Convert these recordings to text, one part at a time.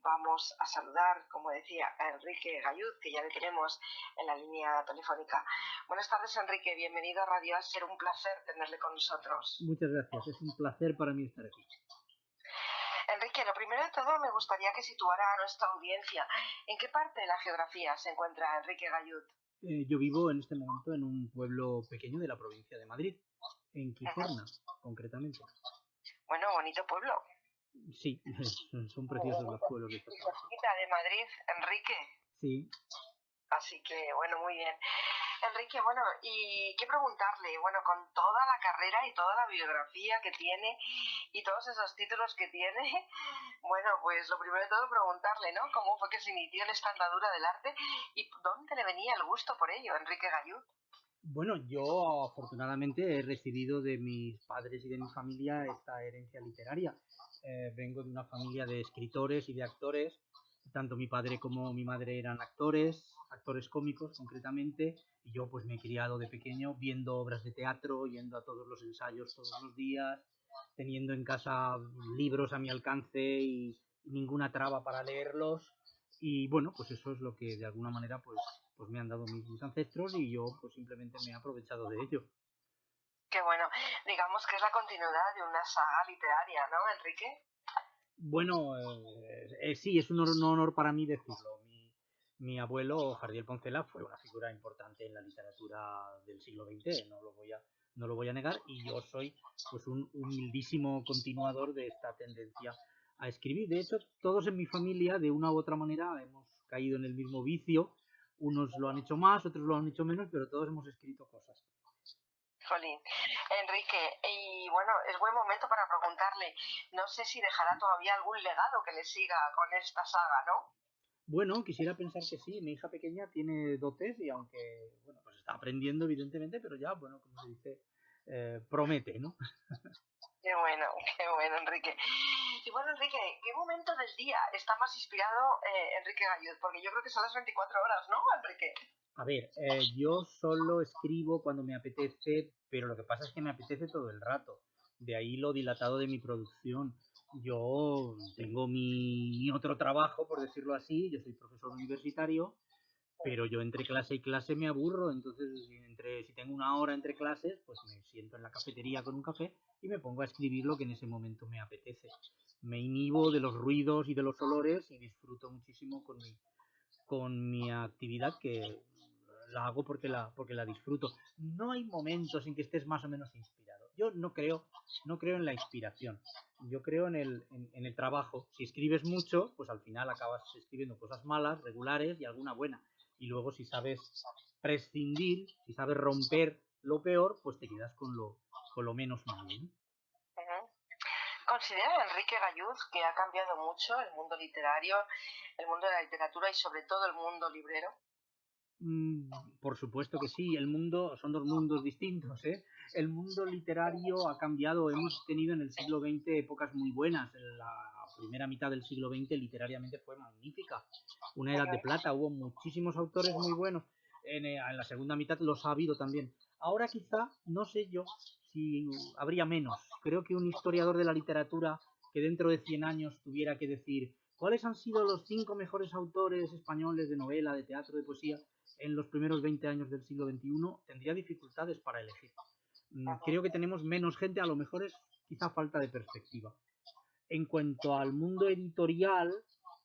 Vamos a saludar, como decía, a Enrique Galluz, que ya le tenemos en la línea telefónica. Buenas tardes, Enrique. Bienvenido a Radio A. Será un placer tenerle con nosotros. Muchas gracias. Es un placer para mí estar aquí. Enrique, lo primero de todo me gustaría que situara a nuestra audiencia. ¿En qué parte de la geografía se encuentra Enrique Galluz? Yo vivo en este momento en un pueblo pequeño de la provincia de Madrid, en Quicerna, concretamente. Bueno, bonito pueblo. Sí, son preciosos los pueblos de esta Y zona. cerquita de Madrid, Enrique. Sí. Así que, bueno, muy bien. Enrique, bueno, y qué preguntarle, bueno, con toda la carrera y toda la biografía que tiene y todos esos títulos que tiene, bueno, pues lo primero de todo preguntarle, ¿no? ¿Cómo fue que se inició en esta andadura del arte y dónde le venía el gusto por ello, Enrique Galluz? Bueno, yo afortunadamente he recibido de mis padres y de mi familia esta herencia literaria. Vengo de una familia de escritores y de actores. Tanto mi padre como mi madre eran actores cómicos concretamente, y yo pues me he criado de pequeño viendo obras de teatro, yendo a todos los ensayos todos los días, teniendo en casa libros a mi alcance y ninguna traba para leerlos. Y bueno, pues eso es lo que de alguna manera pues me han dado mis ancestros, y yo pues simplemente me he aprovechado de ello. Qué bueno, digamos que es la continuidad de una saga literaria, ¿no, Enrique? Bueno, sí, es un honor para mí decirlo. Mi abuelo, Jardiel Poncela, fue una figura importante en la literatura del siglo XX, no lo voy a negar, y yo soy pues un humildísimo continuador de esta tendencia a escribir. De hecho, todos en mi familia, de una u otra manera, hemos caído en el mismo vicio. Unos lo han hecho más, otros lo han hecho menos, pero todos hemos escrito cosas. Jolín. Enrique, y bueno, es buen momento para preguntarle, no sé si dejará todavía algún legado que le siga con esta saga, ¿no? Bueno, quisiera pensar que sí. Mi hija pequeña tiene dotes, y aunque, bueno, pues está aprendiendo evidentemente, pero ya, bueno, como se dice, promete, ¿no? Qué bueno, Enrique. Y bueno, Enrique, ¿qué momento del día está más inspirado Enrique Galluz? Porque yo creo que son las 24 horas, ¿no, Enrique? A ver, yo solo escribo cuando me apetece, pero lo que pasa es que me apetece todo el rato. De ahí lo dilatado de mi producción. Yo tengo mi otro trabajo, por decirlo así. Yo soy profesor universitario, pero yo entre clase y clase me aburro. Entonces, si tengo una hora entre clases, pues me siento en la cafetería con un café y me pongo a escribir lo que en ese momento me apetece. Me inhibo de los ruidos y de los olores y disfruto muchísimo con mi actividad, que la hago porque la disfruto. No hay momentos en que estés más o menos inspirado. Yo no creo en la inspiración. Yo creo en el trabajo. Si escribes mucho, pues al final acabas escribiendo cosas malas, regulares y alguna buena. Y luego, si sabes prescindir, si sabes romper lo peor, pues te quedas con lo menos malo, ¿no? Ujú. ¿Considera Enrique Galluz que ha cambiado mucho el mundo literario, el mundo de la literatura y sobre todo el mundo librero? Por supuesto que sí. El mundo son dos mundos distintos, ¿eh? El mundo literario ha cambiado. Hemos tenido en el siglo XX épocas muy buenas. La primera mitad del siglo XX literariamente fue magnífica. Una edad de plata, hubo muchísimos autores muy buenos. En la segunda mitad los ha habido también. Ahora quizá, no sé yo si habría menos. Creo que un historiador de la literatura que dentro de 100 años tuviera que decir cuáles han sido los 5 mejores autores españoles de novela, de teatro, de poesía en los primeros 20 años del siglo XXI, tendría dificultades para elegir. Creo que tenemos menos gente, a lo mejor es quizá falta de perspectiva. En cuanto al mundo editorial,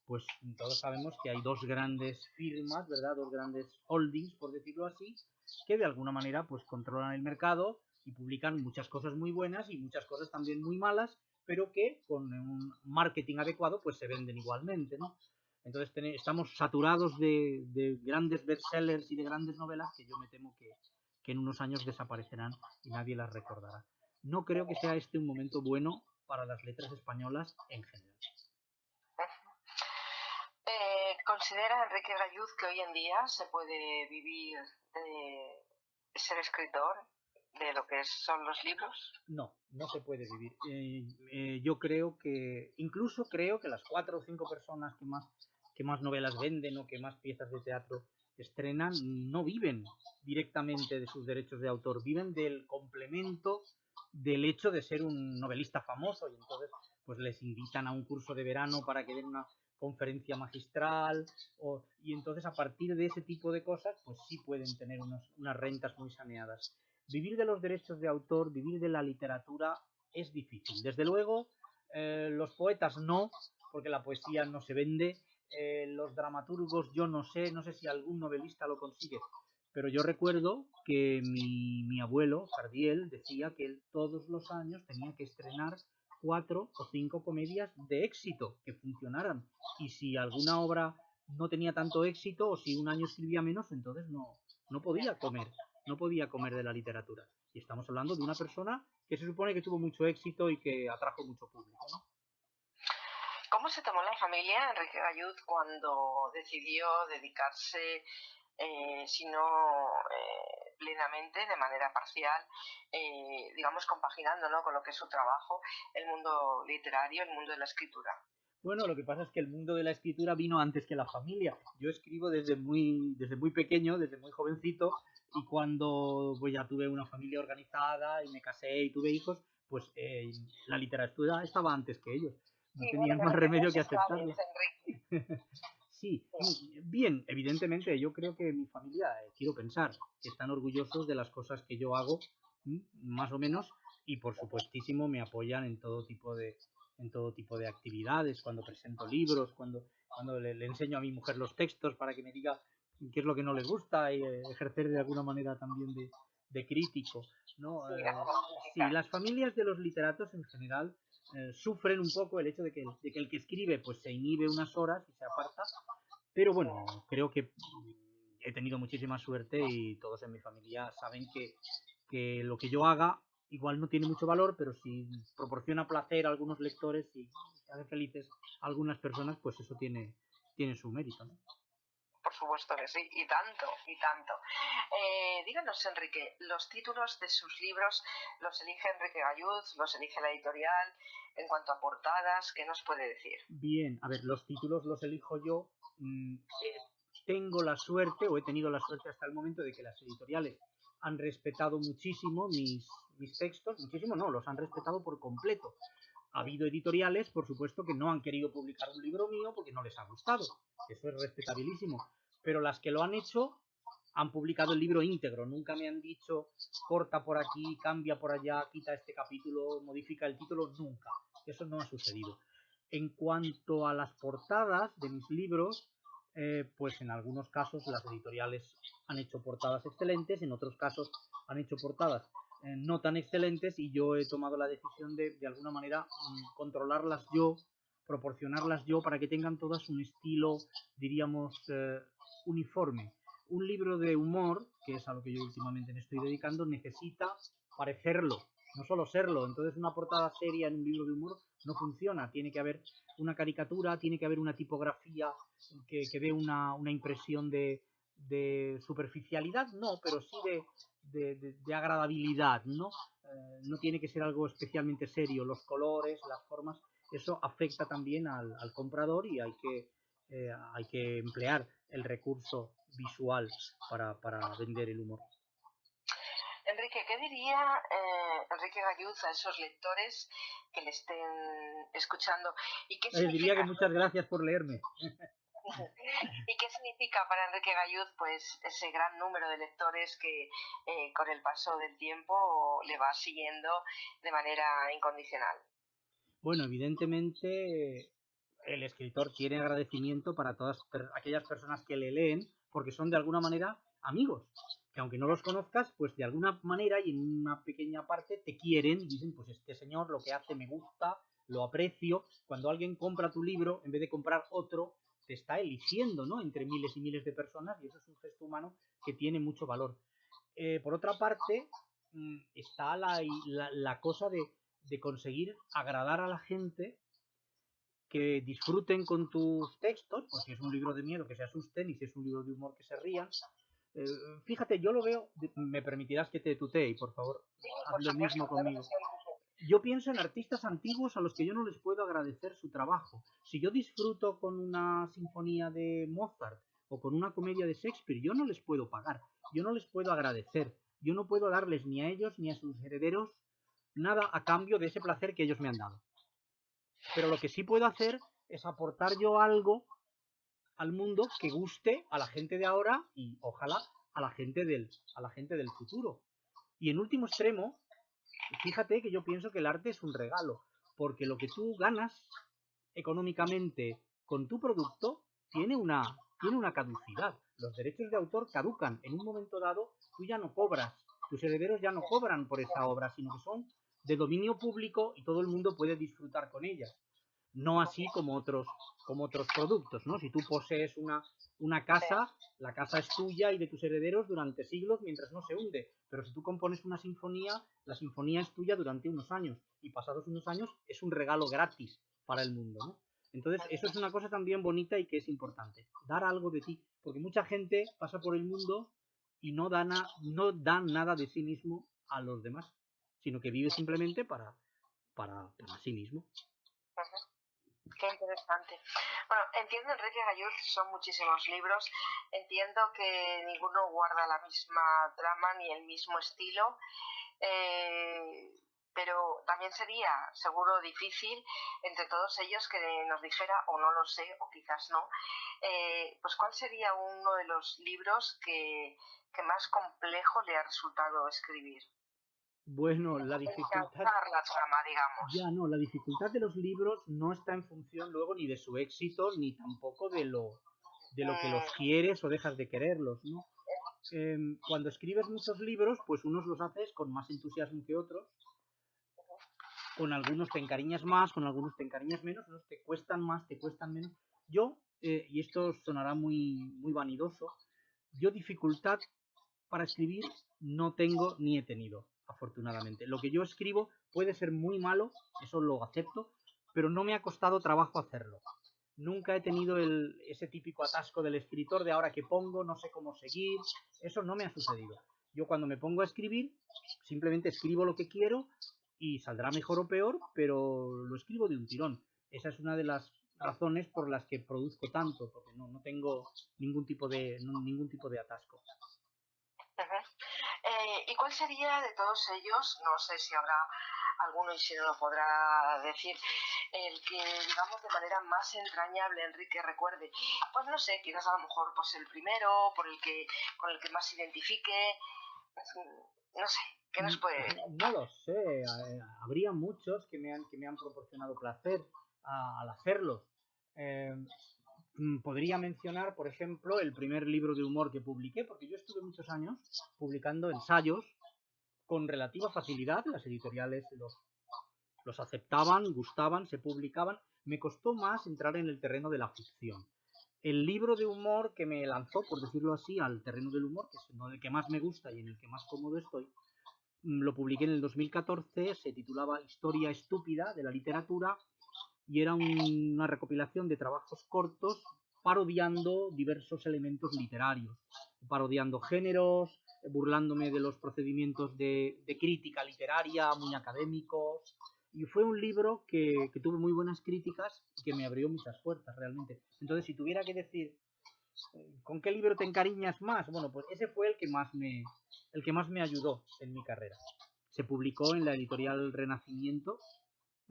pues todos sabemos que hay dos grandes firmas, ¿verdad? Dos grandes holdings, por decirlo así, que de alguna manera pues controlan el mercado y publican muchas cosas muy buenas y muchas cosas también muy malas, pero que con un marketing adecuado pues se venden igualmente, ¿no? Entonces estamos saturados de grandes bestsellers y de grandes novelas que yo me temo que en unos años desaparecerán y nadie las recordará. No creo que sea este un momento bueno para las letras españolas en general. ¿Considera Enrique Galluz que hoy en día se puede vivir de ser escritor, de lo que son los libros? No, no se puede vivir. Yo creo incluso creo que las 4 o 5 personas que más novelas venden o que más piezas de teatro estrenan no viven directamente de sus derechos de autor, viven del complemento del hecho de ser un novelista famoso, y entonces pues les invitan a un curso de verano para que den una conferencia magistral, y entonces a partir de ese tipo de cosas, pues sí pueden tener unas rentas muy saneadas. Vivir de los derechos de autor, vivir de la literatura es difícil. Desde luego, los poetas no, porque la poesía no se vende. Los dramaturgos yo no sé si algún novelista lo consigue, pero yo recuerdo que mi abuelo, Jardiel, decía que él todos los años tenía que estrenar 4 o 5 comedias de éxito que funcionaran, y si alguna obra no tenía tanto éxito o si un año escribía menos, entonces no podía comer de la literatura. Y estamos hablando de una persona que se supone que tuvo mucho éxito y que atrajo mucho público, ¿no? ¿Cómo se tomó la familia Enrique Galluz cuando decidió dedicarse, si no plenamente, de manera parcial, digamos compaginando, ¿no?, con lo que es su trabajo, el mundo literario, el mundo de la escritura? Bueno, lo que pasa es que el mundo de la escritura vino antes que la familia. Yo escribo desde muy pequeño, desde muy jovencito, y cuando pues ya tuve una familia organizada y me casé y tuve hijos, pues la literatura estaba antes que ellos. No Sí, bueno, tenían pero más tenía remedio que sus aceptarlo. claves, Enrique. Sí, Sí. bien, evidentemente yo creo que mi familia, quiero pensar, que están orgullosos de las cosas que yo hago, más o menos, y por supuestísimo me apoyan en todo tipo de actividades, cuando presento libros, cuando le enseño a mi mujer los textos para que me diga qué es lo que no les gusta, y ejercer de alguna manera también de crítico, ¿no? Sí, la Sí, crítica. las familias de los literatos en general sufren un poco el hecho de que el que escribe pues se inhibe unas horas y se aparta, pero bueno, creo que he tenido muchísima suerte y todos en mi familia saben que lo que yo haga igual no tiene mucho valor, pero si proporciona placer a algunos lectores y hace felices a algunas personas, pues eso tiene su mérito, ¿no? Por supuesto que sí, y tanto, y tanto. Díganos, Enrique, los títulos de sus libros los elige Enrique Galluz, los elige la editorial, en cuanto a portadas, ¿qué nos puede decir? Bien, a ver, los títulos los elijo yo. Tengo la suerte, o he tenido la suerte hasta el momento, de que las editoriales han respetado muchísimo mis textos, muchísimo no, los han respetado por completo. Ha habido editoriales, por supuesto, que no han querido publicar un libro mío porque no les ha gustado. Eso es respetabilísimo. Pero las que lo han hecho han publicado el libro íntegro. Nunca me han dicho corta por aquí, cambia por allá, quita este capítulo, modifica el título. Nunca. Eso no ha sucedido. En cuanto a las portadas de mis libros, pues en algunos casos las editoriales han hecho portadas excelentes, en otros casos han hecho portadas no tan excelentes, y yo he tomado la decisión de alguna manera controlarlas yo, proporcionarlas yo, para que tengan todas un estilo, diríamos, uniforme. Un libro de humor, que es a lo que yo últimamente me estoy dedicando, necesita parecerlo, no solo serlo. Entonces una portada seria en un libro de humor no funciona. Tiene que haber una caricatura, tiene que haber una tipografía que dé una impresión de superficialidad, no, pero sí de agradabilidad, ¿no? No tiene que ser algo especialmente serio. Los colores, las formas, eso afecta también al comprador, y hay que emplear el recurso visual para vender el humor. Enrique, ¿qué diría Enrique Galluz a esos lectores que le estén escuchando? ¿Y qué Diría que significa? muchas gracias por leerme. ¿Y qué significa para Enrique Galluz, pues, ese gran número de lectores que con el paso del tiempo le va siguiendo de manera incondicional? Bueno, evidentemente el escritor tiene agradecimiento para todas aquellas personas que le leen, porque son de alguna manera amigos, que aunque no los conozcas, pues de alguna manera y en una pequeña parte te quieren y dicen, pues este señor lo que hace me gusta, lo aprecio. Cuando alguien compra tu libro, en vez de comprar otro, te está eligiendo, ¿no?, entre miles y miles de personas, y eso es un gesto humano que tiene mucho valor. Por otra parte, está la cosa de conseguir agradar a la gente, que disfruten con tus textos, pues si es un libro de miedo, que se asusten, y si es un libro de humor, que se rían. Eh, Fíjate, yo lo veo, me permitirás que te tutee, y por favor, Sí, haz por lo supuesto, mismo claro que conmigo. sí, Enrique. Yo pienso en artistas antiguos a los que yo no les puedo agradecer su trabajo. Si yo disfruto con una sinfonía de Mozart o con una comedia de Shakespeare, yo no les puedo pagar, yo no les puedo agradecer, yo no puedo darles ni a ellos ni a sus herederos nada a cambio de ese placer que ellos me han dado. Pero lo que sí puedo hacer es aportar yo algo al mundo que guste a la gente de ahora y ojalá a la gente del futuro. Y en último extremo, fíjate que yo pienso que el arte es un regalo, porque lo que tú ganas económicamente con tu producto tiene una caducidad. Los derechos de autor caducan. En un momento dado, tú ya no cobras. Tus herederos ya no cobran por esa obra, sino que son de dominio público y todo el mundo puede disfrutar con ellas. No así como otros productos, ¿no? Si tú posees una casa, la casa es tuya y de tus herederos durante siglos mientras no se hunde. Pero si tú compones una sinfonía, la sinfonía es tuya durante unos años y pasados unos años es un regalo gratis para el mundo, ¿no? Entonces, eso es una cosa también bonita y que es importante. Dar algo de ti. Porque mucha gente pasa por el mundo y no da nada de sí mismo a los demás, sino que vive simplemente para sí mismo. Qué interesante. Bueno, entiendo, Enrique Galluz, son muchísimos libros. Entiendo que ninguno guarda la misma trama ni el mismo estilo. Pero también sería seguro difícil entre todos ellos que nos dijera, o no lo sé, o quizás no, pues cuál sería uno de los libros que más complejo le ha resultado escribir. Bueno, la dificultad, Encauzar la trama, digamos. ya no, la dificultad de los libros no está en función luego ni de su éxito, ni tampoco de lo que los Mm, quieres o dejas de quererlos, ¿no? Cuando escribes muchos libros, pues unos los haces con más entusiasmo que otros, con algunos te encariñas más, con algunos te encariñas menos, unos te cuestan más, te cuestan menos. Yo, y esto sonará muy vanidoso, yo dificultad para escribir no tengo ni he tenido, afortunadamente. Lo que yo escribo puede ser muy malo, eso lo acepto, pero no me ha costado trabajo hacerlo. Nunca he tenido ese típico atasco del escritor de ahora que pongo, no sé cómo seguir, eso no me ha sucedido. Yo cuando me pongo a escribir, simplemente escribo lo que quiero y saldrá mejor o peor, pero lo escribo de un tirón. Esa es una de las razones por las que produzco tanto, porque no tengo ningún tipo de atasco. uh-huh. ¿Y cuál sería de todos ellos, no sé si habrá alguno y si no lo podrá decir, el que, digamos, de manera más entrañable Enrique recuerde? Pues no sé, quizás a lo mejor pues el primero, con el que más se identifique, no sé, ¿qué nos puede decir? No lo sé, habría muchos que me han proporcionado placer al hacerlos. Eh, Podría mencionar, por ejemplo, el primer libro de humor que publiqué, porque yo estuve muchos años publicando ensayos con relativa facilidad, las editoriales los aceptaban, gustaban, se publicaban. Me costó más entrar en el terreno de la ficción. El libro de humor que me lanzó, por decirlo así, al terreno del humor, que es el que más me gusta y en el que más cómodo estoy, lo publiqué en el 2014, se titulaba Historia estúpida de la literatura y era una recopilación de trabajos cortos parodiando diversos elementos literarios, parodiando géneros, burlándome de los procedimientos de crítica literaria muy académicos. Y fue un libro que tuvo muy buenas críticas y que me abrió muchas puertas realmente. Entonces, si tuviera que decir ¿con qué libro te encariñas más? Bueno, pues ese fue el que más me ayudó en mi carrera. Se publicó en la editorial Renacimiento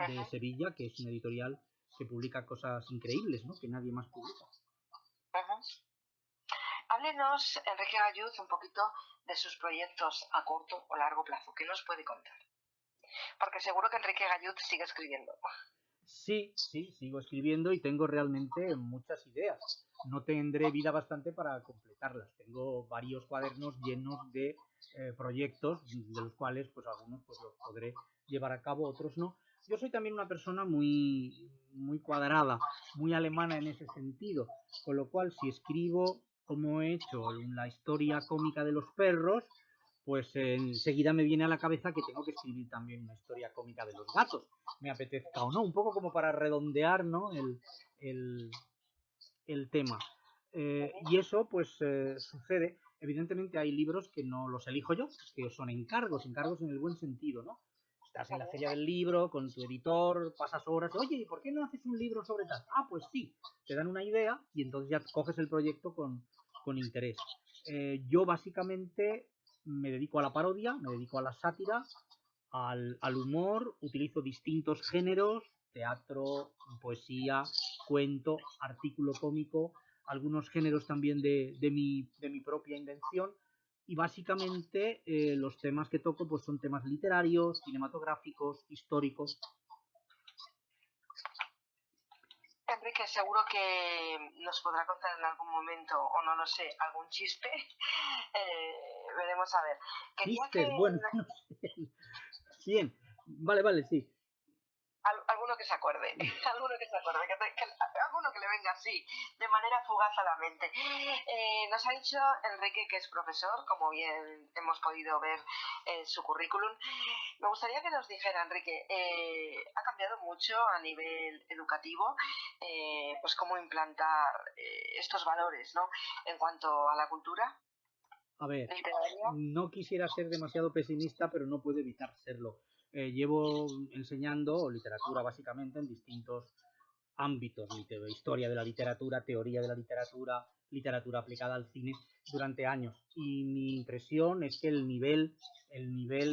de Uh-huh, Sevilla, que es una editorial que publica cosas increíbles, ¿no? Que nadie más publica. uh-huh. Háblenos, Enrique Galluz, un poquito de sus proyectos a corto o largo plazo. ¿Qué nos puede contar? Porque seguro que Enrique Galluz sigue escribiendo. Sí, sigo escribiendo y tengo realmente muchas ideas. No tendré vida bastante para completarlas. Tengo varios cuadernos llenos de proyectos, de los cuales pues algunos pues los podré llevar a cabo, otros no. Yo soy también una persona muy cuadrada, muy alemana en ese sentido, con lo cual si escribo como he hecho la historia cómica de los perros, pues enseguida me viene a la cabeza que tengo que escribir también una historia cómica de los gatos, me apetezca o no, un poco como para redondear, ¿no? el, el tema. Y eso pues sucede, evidentemente hay libros que no los elijo yo, que son encargos en el buen sentido, ¿no? Estás en la feria del libro con tu editor, pasas horas, oye, ¿por qué no haces un libro sobre tal? Ah, pues sí, te dan una idea y entonces ya coges el proyecto con interés. Yo básicamente me dedico a la parodia, me dedico a la sátira, al humor, utilizo distintos géneros, teatro, poesía, cuento, artículo cómico, algunos géneros también de mi propia invención. Y básicamente los temas que toco pues son temas literarios, cinematográficos, históricos. Enrique, seguro que nos podrá contar en algún momento, o no lo sé, algún chiste. Veremos a ver. Quería Chistes, que... bueno, no sé. Bien, vale, sí. Alguno que se acuerde, alguno que se acuerde, alguno que le venga así, de manera fugaz a la mente. Nos ha dicho Enrique que es profesor, como bien hemos podido ver en su currículum. Me gustaría que nos dijera, Enrique, ha cambiado mucho a nivel educativo, pues cómo implantar estos valores, ¿no? En cuanto a la cultura A ver, literaria. no quisiera ser demasiado pesimista, pero no puedo evitar serlo. Llevo enseñando literatura básicamente en distintos ámbitos, historia de la literatura, teoría de la literatura, literatura aplicada al cine, durante años. Y mi impresión es que el nivel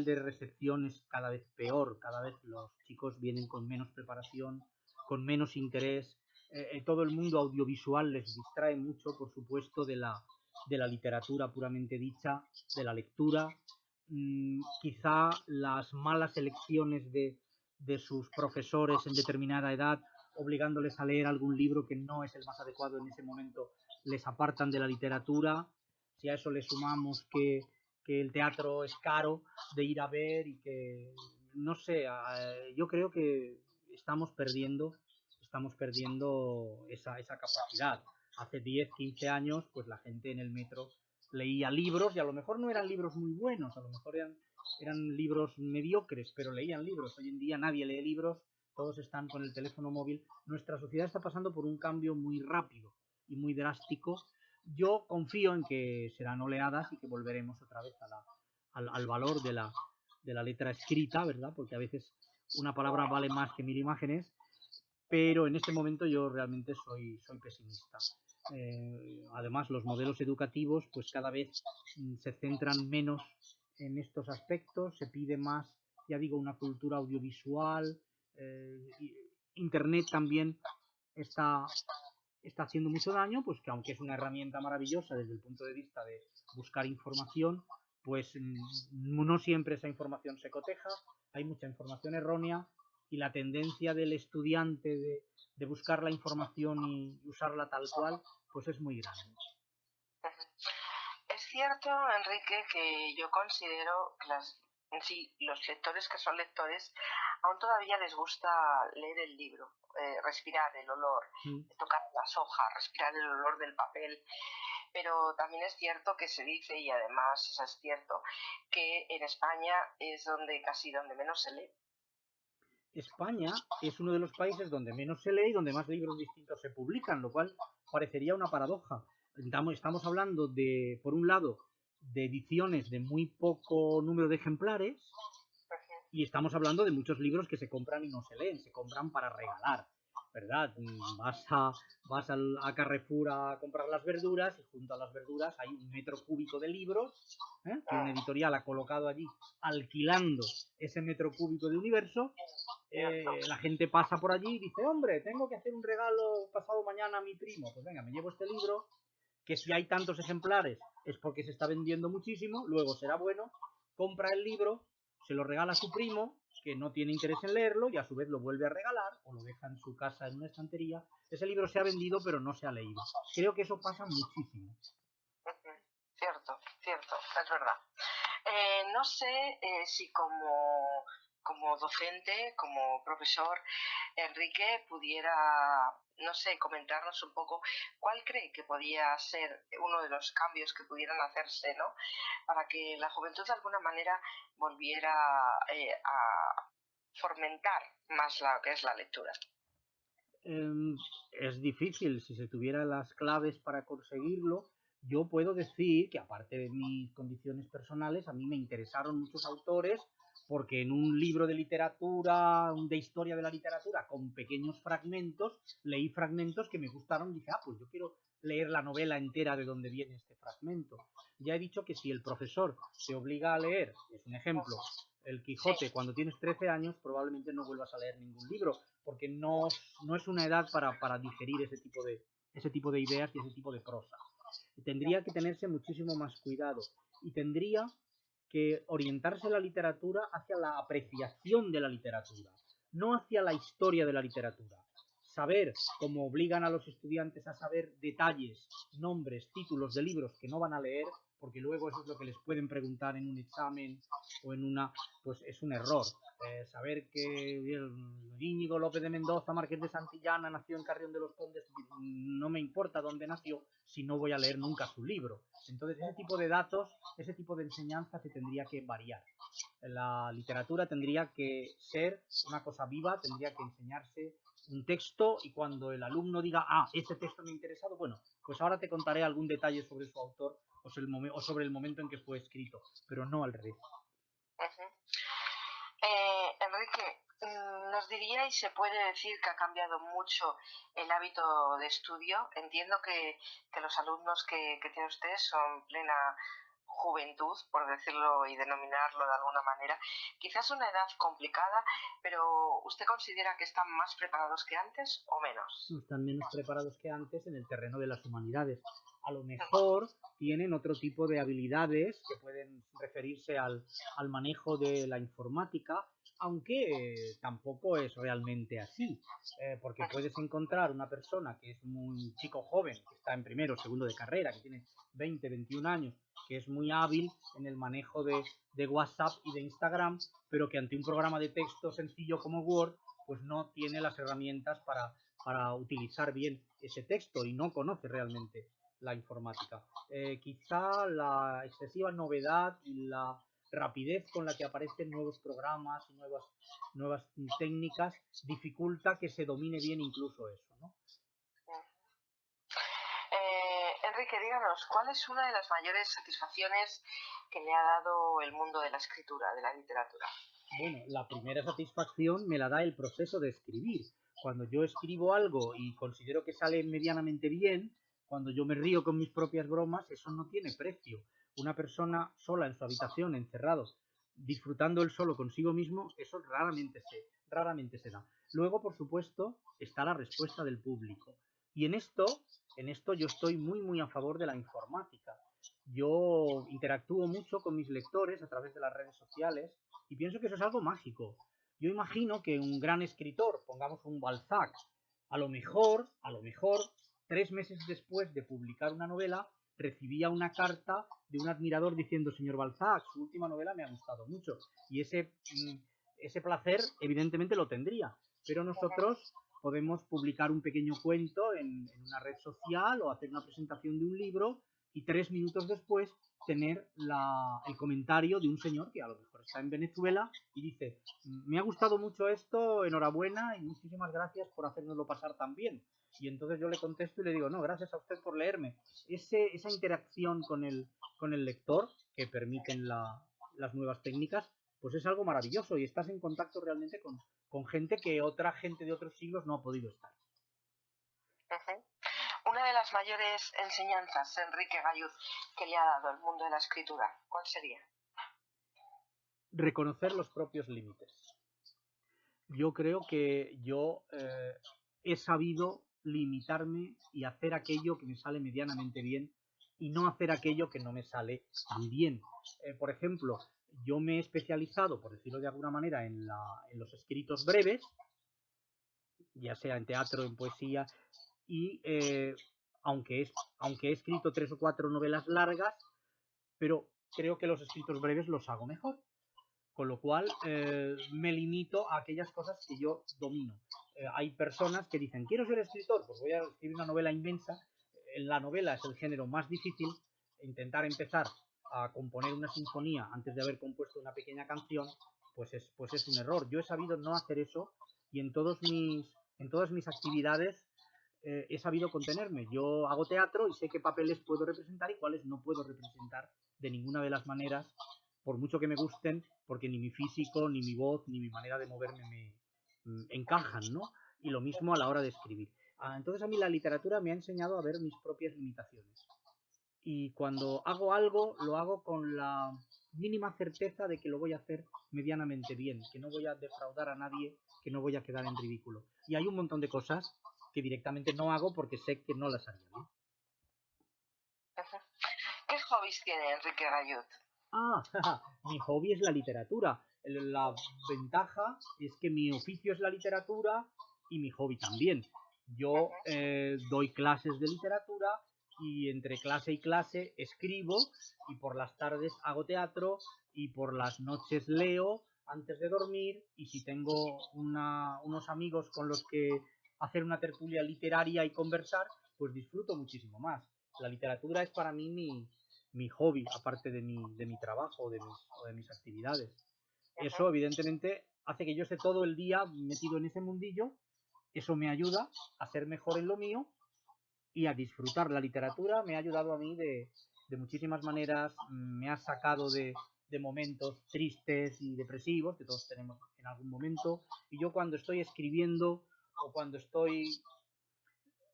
de recepción es cada vez peor, cada vez los chicos vienen con menos preparación, con menos interés. Todo el mundo audiovisual les distrae mucho, por supuesto, de la literatura puramente dicha, de la lectura. Quizá las malas elecciones de sus profesores en determinada edad, obligándoles a leer algún libro que no es el más adecuado en ese momento, les apartan de la literatura. Si a eso le sumamos que el teatro es caro de ir a ver y que, no sé, yo creo que estamos perdiendo esa capacidad. Hace 10, 15 años, pues la gente en el metro leía libros y a lo mejor no eran libros muy buenos, a lo mejor eran libros mediocres, pero leían libros. Hoy en día nadie lee libros, todos están con el teléfono móvil. Nuestra sociedad está pasando por un cambio muy rápido y muy drástico. Yo confío en que serán oleadas y que volveremos otra vez al valor de la letra escrita, ¿verdad? Porque a veces una palabra vale más que 1000 imágenes, pero en este momento yo realmente soy pesimista. Además, los modelos educativos pues cada vez se centran menos en estos aspectos, se pide más, ya digo, una cultura audiovisual. Internet también está haciendo mucho daño, pues que aunque es una herramienta maravillosa desde el punto de vista de buscar información, pues no siempre esa información se coteja, hay mucha información errónea y la tendencia del estudiante de buscar la información y usarla tal cual, pues es muy grande. Es cierto, Enrique, que yo considero que en sí, los lectores que son lectores, aún todavía les gusta leer el libro, respirar el olor, tocar las hojas, respirar el olor del papel. Pero también es cierto que se dice, y además eso es cierto, que en España es donde menos se lee. España es uno de los países donde menos se lee y donde más libros distintos se publican, lo cual parecería una paradoja. Estamos hablando de, por un lado, de ediciones de muy poco número de ejemplares y estamos hablando de muchos libros que se compran y no se leen, se compran para regalar, ¿verdad? Vas a Carrefour a comprar las verduras y junto a las verduras hay un metro cúbico de libros que una editorial ha colocado allí alquilando ese metro cúbico de universo. La gente pasa por allí y dice, hombre, tengo que hacer un regalo pasado mañana a mi primo. Pues venga, me llevo este libro, que si hay tantos ejemplares es porque se está vendiendo muchísimo, luego será bueno, compra el libro, se lo regala a su primo, que no tiene interés en leerlo, y a su vez lo vuelve a regalar, o lo deja en su casa en una estantería. Ese libro se ha vendido, pero no se ha leído. Creo que eso pasa muchísimo. Cierto, es verdad. No sé si como docente, como profesor, Enrique pudiera, no sé, comentarnos un poco cuál cree que podía ser uno de los cambios que pudieran hacerse, ¿no? Para que la juventud de alguna manera volviera a fomentar más lo que es la lectura. Es difícil, si se tuviera las claves para conseguirlo. Yo puedo decir que aparte de mis condiciones personales, a mí me interesaron muchos autores porque en un libro de literatura, de historia de la literatura, con pequeños fragmentos, leí fragmentos que me gustaron y dije, pues yo quiero leer la novela entera de donde viene este fragmento. Ya he dicho que si el profesor te obliga a leer, es un ejemplo, El Quijote, cuando tienes 13 años, probablemente no vuelvas a leer ningún libro, porque no es una edad para digerir ese tipo de ideas y ese tipo de prosa. Tendría que tenerse muchísimo más cuidado y tendría que orientarse la literatura hacia la apreciación de la literatura, no hacia la historia de la literatura. Saber, como obligan a los estudiantes a saber detalles, nombres, títulos de libros que no van a leer, porque luego eso es lo que les pueden preguntar en un examen o en una, pues es un error. Saber que Íñigo López de Mendoza, Marqués de Santillana, nació en Carrión de los Condes, no me importa dónde nació si no voy a leer nunca su libro. Entonces ese tipo de datos, ese tipo de enseñanza se tendría que variar. La literatura tendría que ser una cosa viva, tendría que enseñarse un texto y cuando el alumno diga, este texto me ha interesado, bueno, pues ahora te contaré algún detalle sobre su autor o sobre el momento en que fue escrito, pero no al revés. Enrique, ¿nos diría y se puede decir que ha cambiado mucho el hábito de estudio? Entiendo que los alumnos que tiene usted son plena juventud, por decirlo y denominarlo de alguna manera. Quizás una edad complicada, pero ¿usted considera que están más preparados que antes o menos? Están menos preparados que antes en el terreno de las humanidades. A lo mejor tienen otro tipo de habilidades que pueden referirse al manejo de la informática, aunque tampoco es realmente así, porque puedes encontrar una persona que es muy chico joven, que está en primero o segundo de carrera, que tiene 20, 21 años, que es muy hábil en el manejo de WhatsApp y de Instagram, pero que ante un programa de texto sencillo como Word, pues no tiene las herramientas para utilizar bien ese texto y no conoce realmente la informática. Quizá la excesiva novedad y la rapidez con la que aparecen nuevos programas y nuevas técnicas dificulta que se domine bien incluso eso, ¿no? Enrique, díganos, ¿cuál es una de las mayores satisfacciones que le ha dado el mundo de la escritura, de la literatura? Bueno, la primera satisfacción me la da el proceso de escribir. Cuando yo escribo algo y considero que sale medianamente bien, cuando yo me río con mis propias bromas, eso no tiene precio. Una persona sola en su habitación, encerrado, disfrutando él solo consigo mismo, eso raramente se da. Luego, por supuesto, está la respuesta del público. Y en esto yo estoy muy a favor de la informática. Yo interactúo mucho con mis lectores a través de las redes sociales y pienso que eso es algo mágico. Yo imagino que un gran escritor, pongamos un Balzac, a lo mejor, 3 meses después de publicar una novela, recibía una carta de un admirador diciendo: señor Balzac, su última novela me ha gustado mucho. Y ese placer evidentemente lo tendría. Pero nosotros podemos publicar un pequeño cuento en una red social o hacer una presentación de un libro y 3 minutos después tener el comentario de un señor que a lo mejor está en Venezuela y dice: me ha gustado mucho esto, enhorabuena y muchísimas gracias por hacérnoslo pasar tan bien. Y entonces yo le contesto y le digo: no, gracias a usted por leerme. Esa interacción con el lector que permiten las nuevas técnicas, pues es algo maravilloso y estás en contacto realmente con gente que otra gente de otros siglos no ha podido estar. Una de las mayores enseñanzas, Enrique Galluz, que le ha dado el mundo de la escritura, ¿cuál sería? Reconocer los propios límites. Yo creo que yo he sabido limitarme y hacer aquello que me sale medianamente bien y no hacer aquello que no me sale tan bien. Por ejemplo, yo me he especializado, por decirlo de alguna manera, en los escritos breves, ya sea en teatro, en poesía, y aunque he escrito 3 o 4 novelas largas, pero creo que los escritos breves los hago mejor. Con lo cual me limito a aquellas cosas que yo domino. Hay personas que dicen: quiero ser escritor, pues voy a escribir una novela inmensa. La novela es el género más difícil. Intentar empezar a componer una sinfonía antes de haber compuesto una pequeña canción, pues es un error. Yo he sabido no hacer eso y en todas mis actividades he sabido contenerme. Yo hago teatro y sé qué papeles puedo representar y cuáles no puedo representar de ninguna de las maneras, por mucho que me gusten, porque ni mi físico, ni mi voz, ni mi manera de moverme me encajan, ¿no? Y lo mismo a la hora de escribir. Entonces a mí la literatura me ha enseñado a ver mis propias limitaciones. Y cuando hago algo, lo hago con la mínima certeza de que lo voy a hacer medianamente bien, que no voy a defraudar a nadie, que no voy a quedar en ridículo. Y hay un montón de cosas que directamente no hago porque sé que no las haría bien. ¿Qué hobbies tiene Enrique Gallud? Mi hobby es la literatura. La ventaja es que mi oficio es la literatura y mi hobby también. Yo doy clases de literatura y entre clase y clase escribo y por las tardes hago teatro y por las noches leo antes de dormir y si tengo unos amigos con los que hacer una tertulia literaria y conversar, pues disfruto muchísimo más. La literatura es para mí mi hobby, aparte de mi trabajo o de mis actividades. Eso, evidentemente, hace que yo esté todo el día metido en ese mundillo. Eso me ayuda a ser mejor en lo mío y a disfrutar. La literatura me ha ayudado a mí de muchísimas maneras, me ha sacado de momentos tristes y depresivos, que todos tenemos en algún momento. Y yo cuando estoy escribiendo o cuando estoy...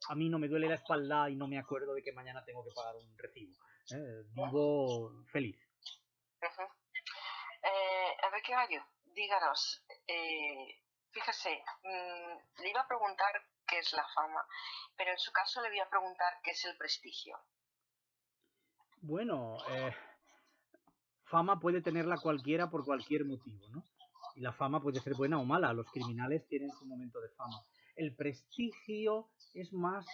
A mí no me duele la espalda y no me acuerdo de que mañana tengo que pagar un recibo. Vivo feliz. Enrique Gallo, díganos, fíjese, le iba a preguntar qué es la fama, pero en su caso le voy a preguntar qué es el prestigio. Bueno, fama puede tenerla cualquiera por cualquier motivo, ¿no? Y la fama puede ser buena o mala, los criminales tienen su momento de fama. El prestigio es más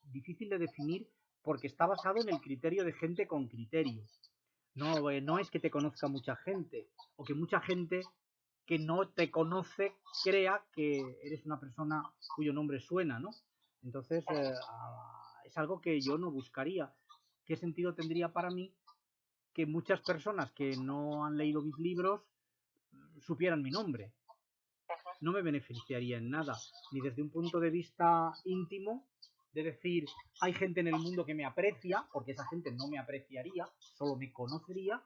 difícil de definir porque está basado en el criterio de gente con criterio. No es que te conozca mucha gente o que mucha gente que no te conoce crea que eres una persona cuyo nombre suena, ¿no? Entonces es algo que yo no buscaría. ¿Qué sentido tendría para mí que muchas personas que no han leído mis libros supieran mi nombre? No me beneficiaría en nada, ni desde un punto de vista íntimo, de decir, hay gente en el mundo que me aprecia, porque esa gente no me apreciaría, solo me conocería,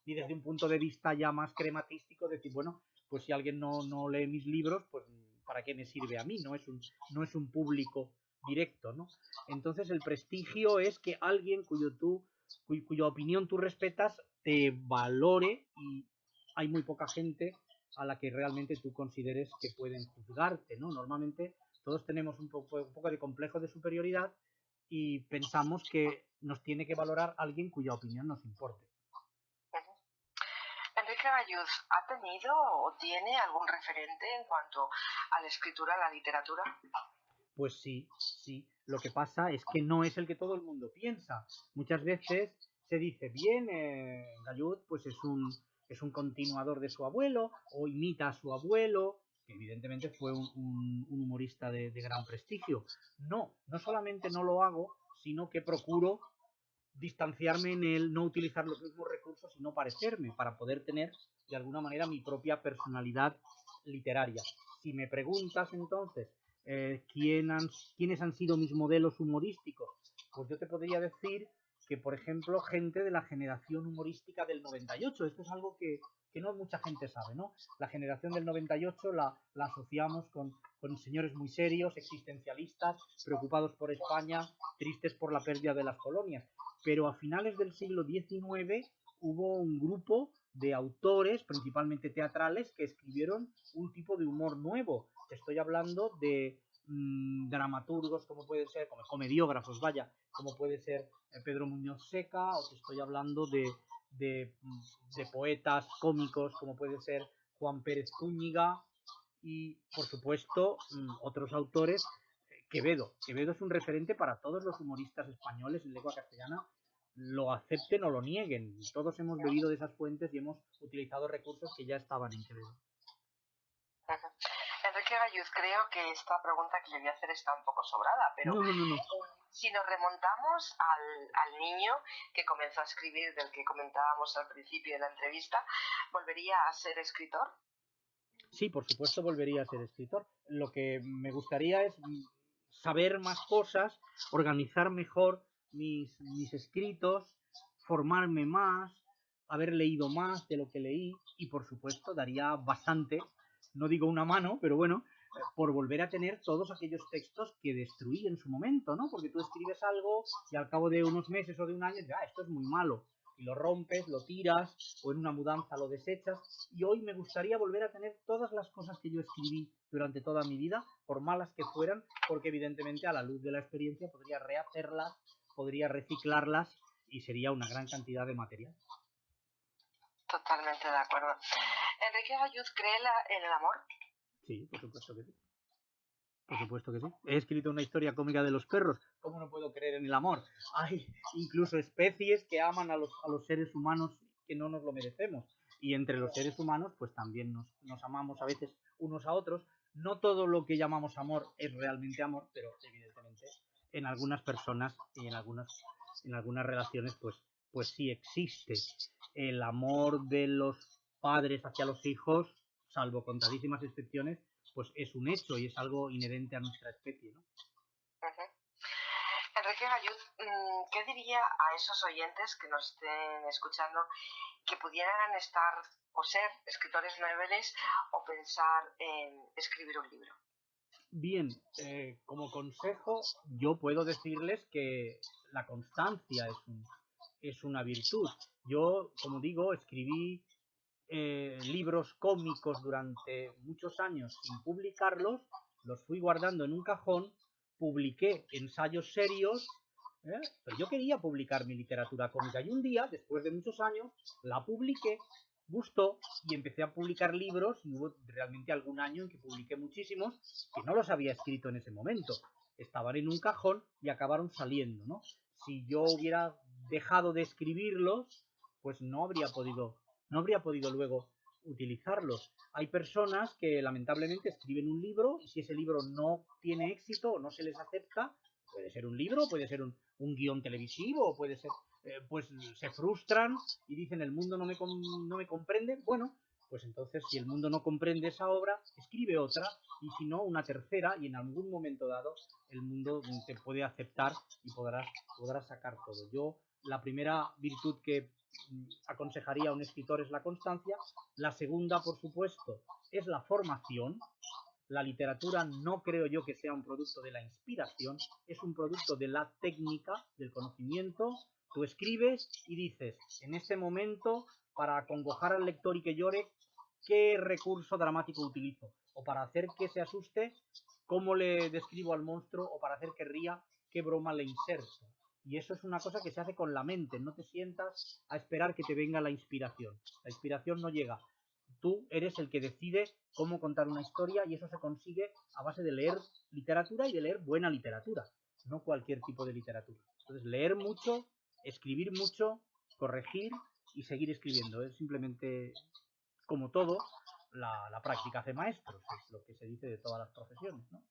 ni desde un punto de vista ya más crematístico, decir, bueno, pues si alguien no lee mis libros, pues ¿para qué me sirve a mí? No es un público directo, ¿no? Entonces el prestigio es que alguien cuya opinión tú respetas te valore y hay muy poca gente a la que realmente tú consideres que pueden juzgarte, ¿no? Normalmente todos tenemos un poco de complejo de superioridad y pensamos que nos tiene que valorar alguien cuya opinión nos importe. Enrique Gallud, ¿ha tenido o tiene algún referente en cuanto a la escritura, a la literatura? Pues sí. Lo que pasa es que no es el que todo el mundo piensa. Muchas veces se dice, bien, Gallud pues es un continuador de su abuelo o imita a su abuelo, que evidentemente fue un humorista de gran prestigio. No solamente no lo hago, sino que procuro distanciarme en el no utilizar los mismos recursos y no parecerme, para poder tener de alguna manera mi propia personalidad literaria. Si me preguntas entonces quiénes han sido mis modelos humorísticos, pues yo te podría decir que, por ejemplo, gente de la generación humorística del 98. Esto es algo que no mucha gente sabe, ¿no? La generación del 98 la asociamos con señores muy serios, existencialistas, preocupados por España, tristes por la pérdida de las colonias. Pero a finales del siglo XIX hubo un grupo de autores, principalmente teatrales, que escribieron un tipo de humor nuevo. Te estoy hablando de dramaturgos como pueden ser, como comediógrafos, vaya, como puede ser Pedro Muñoz Seca, o te estoy hablando de poetas cómicos como puede ser Juan Pérez Zúñiga y, por supuesto, otros autores. Quevedo es un referente para todos los humoristas españoles en lengua castellana, lo acepten o lo nieguen. Todos hemos bebido de esas fuentes y hemos utilizado recursos que ya estaban en Quevedo. Enrique Gallud, creo que esta pregunta que le voy a hacer está un poco sobrada, pero No. Si nos remontamos al niño que comenzó a escribir, del que comentábamos al principio de la entrevista, ¿volvería a ser escritor? Sí, por supuesto volvería a ser escritor. Lo que me gustaría es saber más cosas, organizar mejor mis escritos, formarme más, haber leído más de lo que leí y, por supuesto, daría bastante, no digo una mano, pero bueno, por volver a tener todos aquellos textos que destruí en su momento, ¿no? Porque tú escribes algo y al cabo de unos meses o de un año, ya, esto es muy malo. y lo rompes, lo tiras, o en una mudanza lo desechas, y hoy me gustaría volver a tener todas las cosas que yo escribí durante toda mi vida, por malas que fueran, porque evidentemente a la luz de la experiencia podría rehacerlas, podría reciclarlas, y sería una gran cantidad de material. Totalmente de acuerdo. ¿Enrique Galluz cree en el amor? Sí, por supuesto que sí. Por supuesto que sí. He escrito una historia cómica de los perros. ¿Cómo no puedo creer en el amor? Hay incluso especies que aman a los seres humanos que no nos lo merecemos. Y entre los seres humanos, pues también nos amamos a veces unos a otros. No todo lo que llamamos amor es realmente amor, pero evidentemente en algunas personas y en algunas relaciones, pues sí existe el amor de los padres hacia los hijos, salvo contadísimas excepciones, pues es un hecho y es algo inherente a nuestra especie, ¿no? Enrique Galluz, ¿qué diría a esos oyentes que nos estén escuchando que pudieran estar o ser escritores noveles o pensar en escribir un libro? Bien, como consejo yo puedo decirles que la constancia es una virtud. Yo, como digo, escribí libros cómicos durante muchos años sin publicarlos, los fui guardando en un cajón, publiqué ensayos serios, pero yo quería publicar mi literatura cómica y un día, después de muchos años, la publiqué, gustó y empecé a publicar libros y hubo realmente algún año en que publiqué muchísimos que no los había escrito en ese momento, estaban en un cajón y acabaron saliendo, ¿no? Si yo hubiera dejado de escribirlos, pues no habría podido luego utilizarlos. Hay personas que lamentablemente escriben un libro y si ese libro no tiene éxito o no se les acepta, puede ser un libro, puede ser un guión televisivo, puede ser, pues se frustran y dicen el mundo no me comprende. Bueno, pues entonces si el mundo no comprende esa obra, escribe otra y si no, una tercera y en algún momento dado el mundo te puede aceptar y podrás sacar todo. Yo, la primera virtud que aconsejaría a un escritor es la constancia. La segunda, por supuesto, es la formación. La literatura no creo yo que sea un producto de la inspiración, es un producto de la técnica, del conocimiento. Tú escribes y dices, en este momento, para acongojar al lector y que llore, ¿qué recurso dramático utilizo? O para hacer que se asuste, ¿cómo le describo al monstruo? O para hacer que ría, ¿qué broma le inserto? Y eso es una cosa que se hace con la mente, no te sientas a esperar que te venga la inspiración. La inspiración no llega. Tú eres el que decide cómo contar una historia y eso se consigue a base de leer literatura y de leer buena literatura, no cualquier tipo de literatura. Entonces, leer mucho, escribir mucho, corregir y seguir escribiendo. Es simplemente, como todo, la práctica hace maestros, es lo que se dice de todas las profesiones, ¿no?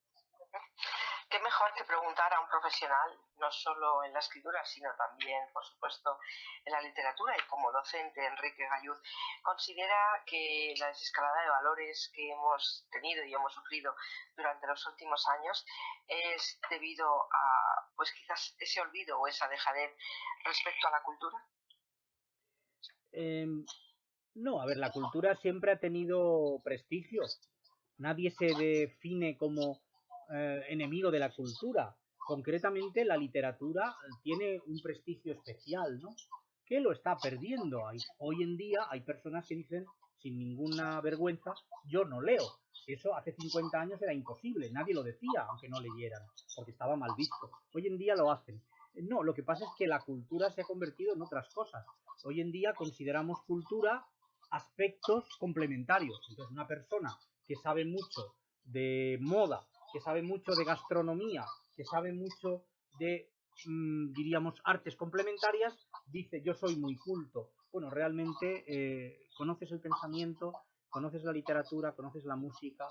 Qué mejor que preguntar a un profesional, no solo en la escritura, sino también, por supuesto, en la literatura. Y como docente, Enrique Galluz, ¿considera que la desescalada de valores que hemos tenido y hemos sufrido durante los últimos años es debido a, pues quizás, ese olvido o esa dejadez respecto a la cultura? No, a ver, la cultura siempre ha tenido prestigio. Nadie se define como enemigo de la cultura. Concretamente, la literatura tiene un prestigio especial, ¿no? Que lo está perdiendo. Hoy en día hay personas que dicen, sin ninguna vergüenza, yo no leo. Eso hace 50 años era imposible, nadie lo decía, aunque no leyeran, porque estaba mal visto. Hoy en día lo hacen. No, lo que pasa es que la cultura se ha convertido en otras cosas. Hoy en día consideramos cultura aspectos complementarios. Entonces, una persona que sabe mucho de moda, que sabe mucho de gastronomía, que sabe mucho de, diríamos, artes complementarias, dice yo soy muy culto. Bueno, realmente conoces el pensamiento, conoces la literatura, conoces la música.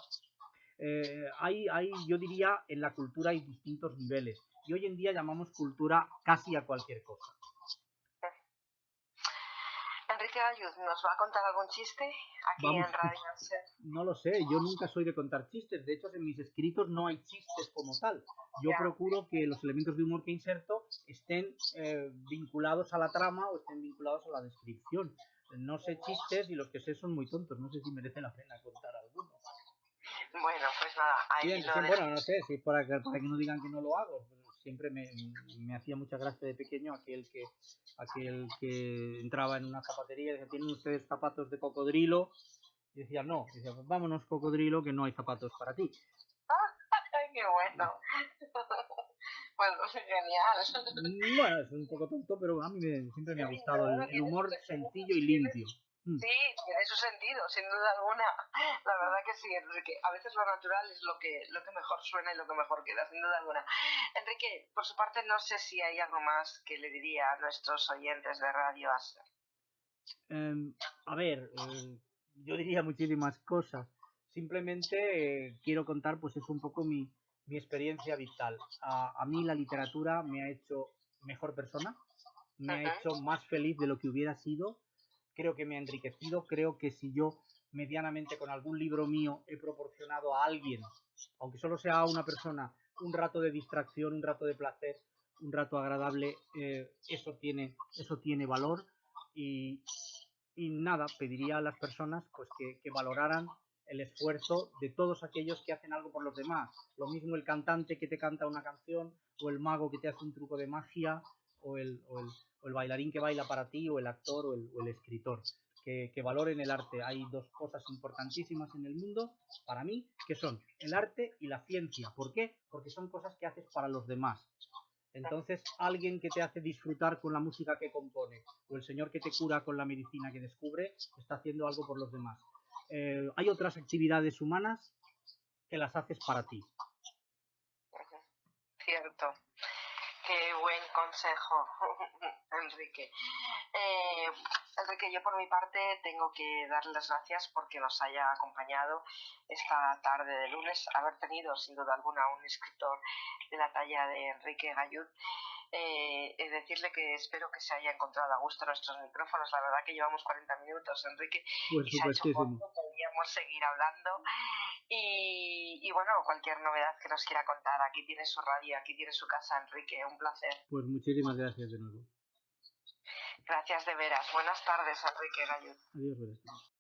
Yo diría, en la cultura hay distintos niveles. Y hoy en día llamamos cultura casi a cualquier cosa. Enrique Galluz, ¿nos va a contar algún chiste aquí Vamos, en Radio Anser? no lo sé, yo nunca soy de contar chistes, de hecho en mis escritos no hay chistes como tal. Yo Ya. procuro que los elementos de humor que inserto estén vinculados a la trama o estén vinculados a la descripción. No sé chistes y los que sé son muy tontos, no sé si merece la pena contar alguno. Bueno, pues nada, ahí Bien, lo sí, dejo. bueno, no sé, si para que no digan que no lo hago. siempre me hacía mucha gracia de pequeño aquel que entraba en una zapatería y decía, ¿tienen ustedes zapatos de cocodrilo? Y decía, no. Y decía, pues vámonos, cocodrilo, que no hay zapatos para ti. Ay, qué bueno. Pues genial. Bueno, es un poco tonto, pero a mí siempre me ha gustado el humor sencillo y limpio. Sí, tiene su sentido, sin duda alguna. La verdad que sí, Enrique. A veces lo natural es lo que mejor suena y lo que mejor queda, sin duda alguna. Enrique, por su parte, no sé si hay algo más que le diría a nuestros oyentes de Radio Aser. A ver, yo diría muchísimas cosas. Simplemente quiero contar, pues es un poco mi experiencia vital. A mí la literatura me ha hecho mejor persona, me ha hecho más feliz de lo que hubiera sido. Creo que me ha enriquecido. Creo que si yo medianamente con algún libro mío he proporcionado a alguien, aunque solo sea a una persona, un rato de distracción, un rato de placer, un rato agradable, eso tiene valor. Y nada, pediría a las personas pues que valoraran el esfuerzo de todos aquellos que hacen algo por los demás. Lo mismo el cantante que te canta una canción, o el mago que te hace un truco de magia, o el bailarín que baila para ti, o el actor, o el escritor. Que valoren el arte. Hay dos cosas importantísimas en el mundo, para mí, que son el arte y la ciencia. ¿Por qué? Porque son cosas que haces para los demás. Entonces, alguien que te hace disfrutar con la música que compone, o el señor que te cura con la medicina que descubre, está haciendo algo por los demás. Hay otras actividades humanas que las haces para ti. Cierto. Qué buen consejo, Enrique. Enrique, yo por mi parte tengo que darle las gracias porque nos haya acompañado esta tarde de lunes, haber tenido sin duda alguna un escritor de la talla de Enrique Gallud. Decirle que espero que se haya encontrado a gusto nuestros micrófonos. La verdad que llevamos 40 minutos, Enrique, pues y se ha hecho corto, podríamos seguir hablando. Y bueno, cualquier novedad que nos quiera contar, aquí tiene su radio, aquí tiene su casa, Enrique, un placer. Pues muchísimas gracias de nuevo. Gracias de veras. Buenas tardes, Enrique Gallud. Adiós, buenas tardes.